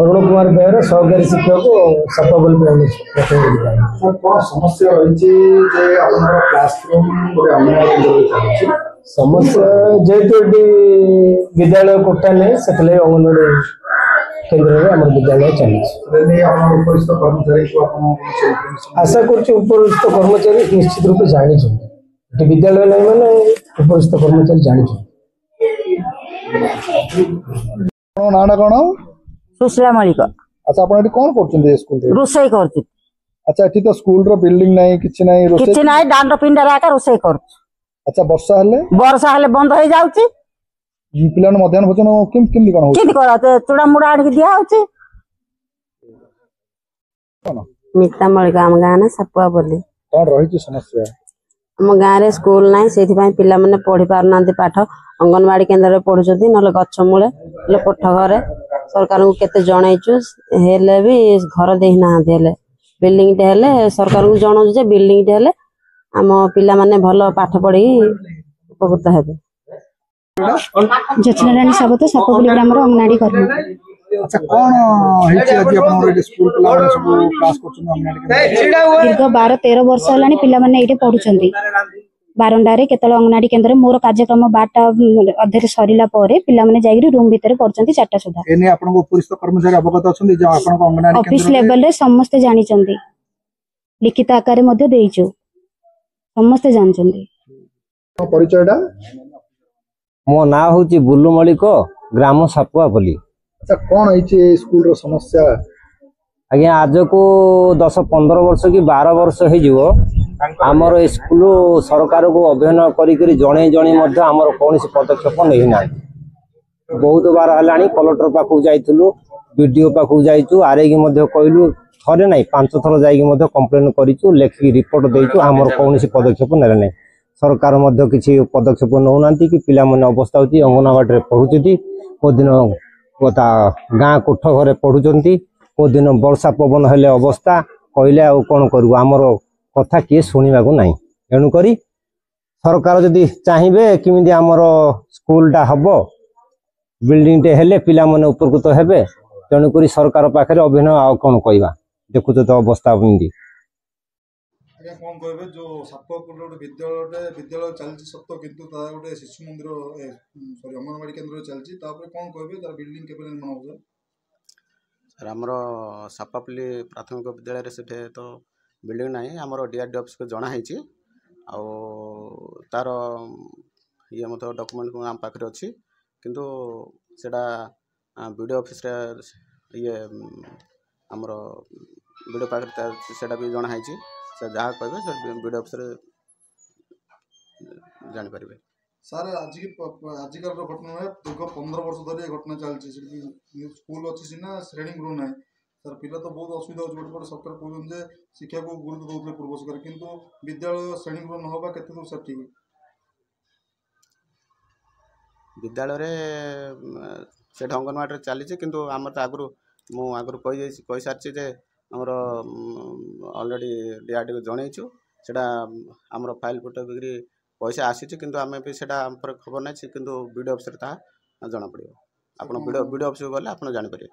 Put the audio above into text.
अरुण कुमार बेहरा सहकारी शिक्षक सपबल समस्या समस्या जेहेतु विद्यालय कोटा नहीं से अंगनवाड़ी केन्द्र में आम विद्यालय चली आशा करपरिस्थ कर्मचारी निश्चित रूप जानी विद्यालय नहीं मैंने उपरिस्थ कर्मचारी जानी नाना कौन सुशीला मलिक। अच्छा आप कौन कर स्कूल रोसई कर। अच्छा ये तो स्कूल रो बिल्डिंग नहीं किछि नहीं किछि नहीं दांड पिंडा का रोसई कर। अच्छा वर्षा हेले बंद हो जाउची पिलान मध्याह्न भोजन केमती कोन होची केमती चूड़ा मुड़ा आनी दिया होची। मिता मलिक आम गाँ ना सपुआ बोली कौन रही समस्या आम गाँव में स्कूल ना से पिला माने पढ़ी पारना पाठ अंगनवाड़ी केन्द्र में पढ़ुଛନ୍ତି नले गछ मूले नले कोठ घरे सरकार को केते जणैचु हेले भी घर देहि ना हेले बिल्डिंग टे हेले सरकार को जणाउ जे बिल्डिंग टे हेले आम पिला माने भलो पाठ पढ़ी उपकृत हेबे। जचना रानी साबत सपबुली ग्राम रो अंगनाडी करबो। अच्छा कौन हेछि आज अपन स्कूल पिला माने सब क्लास करछन अंगनाडी दीर्घ 12-13 वर्ष हलानी पिला माने एटे पढुछंती बारंडारे केतल अंगनाडी केन्द्र मोर कार्यक्रम 12टा अधे सरीला परे पिला माने जाईरी रूम भीतर पढुछंती 4टा सुधा एने आपन को उपरिस्थ कर्मचारी अवगत अछंती जे आपन को अंगनाडी केन्द्र ऑफिस लेवल रे समस्त जानि चंदी लिखित आकार मध्ये देइछु समस्त जानि चंदी। परिचयडा मो ना होची बुल्लू मलिक ग्राम सापुआ बोली। अच्छा कौन है स्कूल रो समस्या आज्ञा आज को 10-15 वर्ष कि 12 वर्ष हो आमर स्कूल सरकार को अभिनय करी जणे जणे मध्य आमर कौन पदक्षेप नहीं ना बहुत बार है कलेक्टर पाखु जाइलु बीडीओ पाखु जाइचु आरई की कहलु थरे ना 5 थर जाइए कंप्लेन करूँ लेखिक रिपोर्ट देचु आमर कौन पदक्षेप ना ना सरकार किसी पदक्षेप नौना कि पिला माने अवस्था होती अंगनवाड़ी पढ़ुच्च को दिन गाँ कोठ घरे पढ़ुंट को दिन वर्षा पवन हेले अवस्था कहले आ कौन करूँ आमर कथा किए शुणा को नहीं एणुक सरकार जदि चाहिए किमी आमर स्कूलटा हम बिल्डिंग टे हेले पिला माने उपकृत हेबे तेणुक सरकार पाखे अभिनय आ कौन कहवा देखु तो अवस्था कौन कहबे जो सापपुर गोटे विद्यालय चलती सत्य किंतु गोटे शिशु मंदिर सॉरी अंगनवाड़ी केन्द्र चलती कौन कहबे तार बिल्डिंग केबे निर्माण हो सर आमर सापापल्ली प्राथमिक विद्यालय से तो बिल्डिंग ना आमर डीआरडी ऑफिस को जना है तार ये मतलब डॉक्यूमेंट आम पाखे अच्छी किंतु सेटा वीडियो ऑफिस ये आमर वीडियो पाखे सेटा भी जना है से जहाँ कहे से वीडियो ऑफिस जापर सर आजिकल घटना है दीर्घ 15 वर्ष धरी घटना चलती स्कूल अच्छी सीना श्रेणी गृह ना सर पिला तो बहुत असुविधा हो गोटे सरकार कहते शिक्षा को गुरुत्व दौले पूर्व सरकार किंतु विद्यालय श्रेणी गृह न होगा केते सर ठीक विद्यालय से अंगनवाड़ी चली किंतु आम तो आगु मुझे कही सारी जे आमर ऑलरेडी डीआरडी को जनईचु सेटा आमर फाइल फोटो बिक्री पैसा आसी किंतु आम भी सेटा खबर ना किंतु वीडियो ऑफिस जना पड़ो आप वीडियो ऑफिस गले आप जापर।